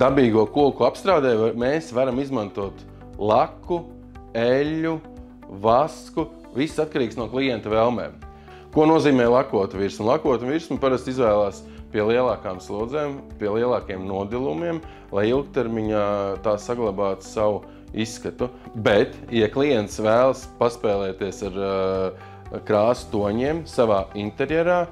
dabīgo koku apstrādē mēs varam izmantot laku, eļļu, vasku, viss atkarīgs no klienta vēlmēm. Ko nozīmē lakota virsma? Lakota virsma parasti izvēlās pie lielākām slodzēm, pie lielākiem nodilumiem, lai ilgtermiņā tā saglabātu savu izskatu. Bet, ja klients vēlas paspēlēties ar krāsu toņiem savā interjerā,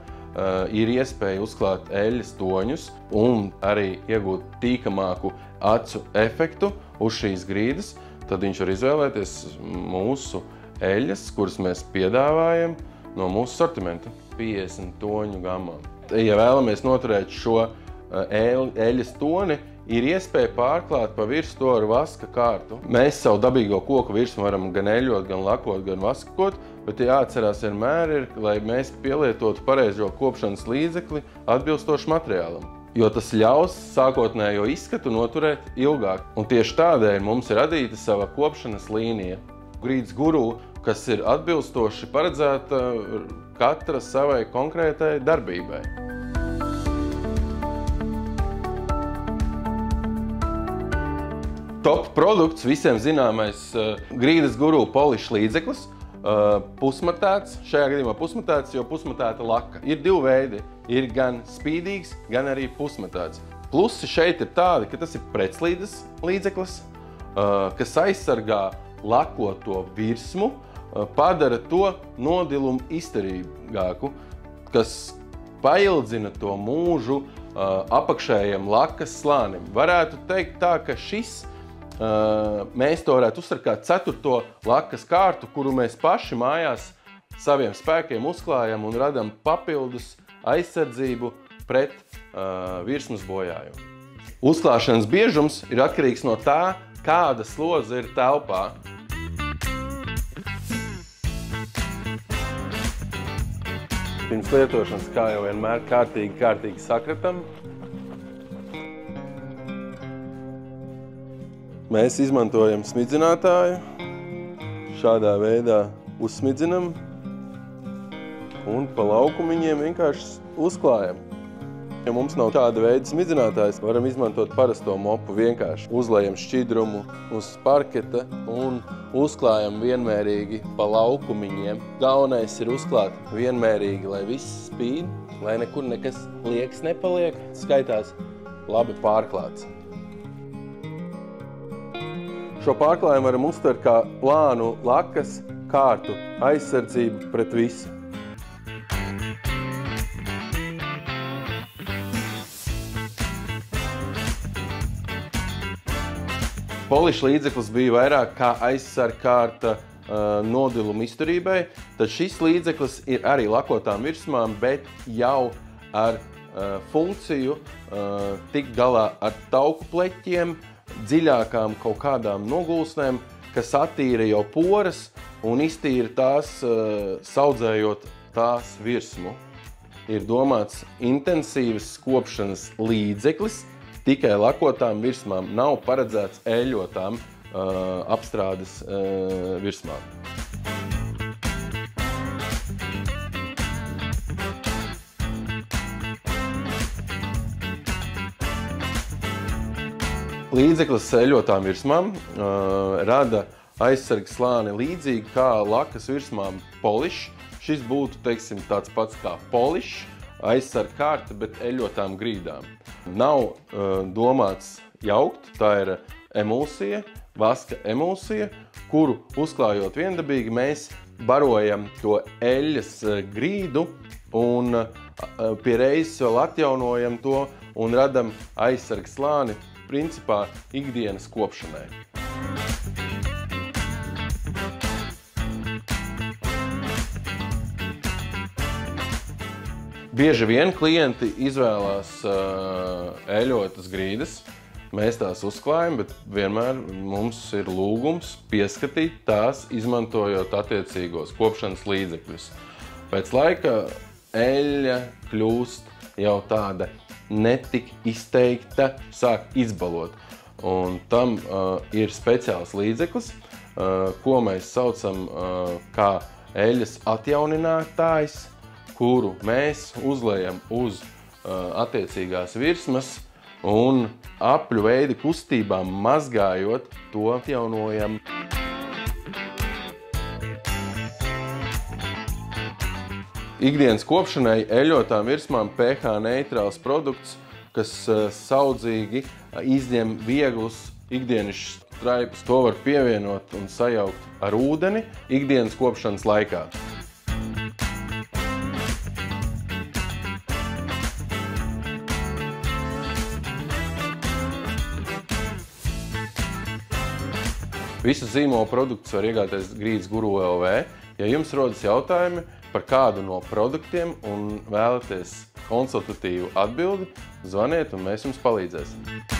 ir iespēja uzklāt eļļas toņus un arī iegūt tīkamāku acu efektu uz šīs grīdas, tad viņš var izvēlēties mūsu eļļas, kuras mēs piedāvājam no mūsu sortimenta 50 toņu gammā. Ja vēlamies noturēt šo eļļas toni, ir iespēja pārklāt pa virs to ar vaska kārtu. Mēs savu dabīgo koku virsmu varam gan eļļot, gan lakot, gan vaskot, bet jāatcerās vienmēr ir, lai mēs pielietotu pareizo kopšanas līdzekli atbilstoši materiālam, jo tas ļaus sākotnējo izskatu noturēt ilgāk. Un tieši tādēļ mums ir radīta sava kopšanas līnija. Grīdas guru, kas ir atbilstoši paredzēta katra savai konkrētai darbībai. Top produkts, visiem zināmais grīdas guru poliša līdzeklis, pusmatēts, šajā gadījumā pusmatēts, jo pusmatēta laka. Ir divi veidi, ir gan spīdīgs, gan arī pusmatēts. Plusi šeit ir tādi, ka tas ir pretslīdes līdzeklis, kas aizsargā lakoto virsmu, padara to nodilumu izturīgāku, kas paildzina to mūžu apakšējiem lakas slānim. Varētu teikt tā, ka šis mēs to varētu uztvert kā 4. lakas kārtu, kuru mēs paši mājās saviem spēkiem uzklājam un radam papildus aizsardzību pret virsmas bojājumu. Uzklāšanas biežums ir atkarīgs no tā, kāda slodze ir telpā. Pirms lietošanas, kā jau vienmēr, kārtīgi sakratam. Mēs izmantojam smidzinātāju, šādā veidā uzsmidzinam un pa laukumiņiem vienkārši uzklājam. Ja mums nav tāda veida smidzinātājs, varam izmantot parasto mopu vienkārši. Uzlejam šķidrumu uz parketa un uzklājam vienmērīgi pa laukumiņiem. Galvenais ir uzklāt vienmērīgi, lai viss spīd, lai nekur nekas liekas nepaliek, skaitās labi pārklāts. Šo pārklājumu varam uztvert kā plānu lakas kārtu aizsardzību pret visu. Poliša līdzeklis bija vairāk kā aizsargkārta nodiluma izturībai, tad šis līdzeklis ir arī lakotām virsmām, bet jau ar funkciju tikt galā ar tauku pleķiem, dziļākām kaut kādām nogulsnēm, kas attīra jau poras un iztīra tās, saudzējot tās virsmu. Ir domāts intensīvas kopšanas līdzeklis, tikai lakotām virsmām, nav paredzēts eļļotām apstrādes virsmām. Līdzeklis eļļotām virsmām rada aizsargas slāni līdzīgi kā lakas virsmām polišs. Šis būtu, teiksim, tāds pats kā polišs, aizsarga kārta, bet eļļotām grīdām. Nav domāts jaukt, tā ir emulsija, vaska emulsija, kuru uzklājot viendabīgi mēs barojam to eļļas grīdu un pie reizes vēl atjaunojam to un radam aizsarga slāni principā ikdienas kopšanai. Bieži vien klienti izvēlās eļļotas grīdas, mēs tās uzklājam, bet vienmēr mums ir lūgums pieskatīt tās, izmantojot attiecīgos kopšanas līdzekļus. Pēc laika eļļa kļūst jau tāda netik izteikta, sāk izbalot. Un tam ir speciāls līdzeklis, ko mēs saucam kā eļļas atjauninātājs, kuru mēs uzlejam uz attiecīgās virsmas un apļu veida kustībām mazgājot to atjaunojam. Ikdienas kopšanai eļļotām virsmām pH neitrāls produkts, kas saudzīgi izņem vieglus ikdienišķus traipus. To var pievienot un sajaukt ar ūdeni ikdienas kopšanas laikā. Visus zīmola produktus var iegādāties Grīdas Guru LV. Ja jums rodas jautājumi par kādu no produktiem un vēlaties konsultatīvu atbildi, zvaniet un mēs jums palīdzēsim.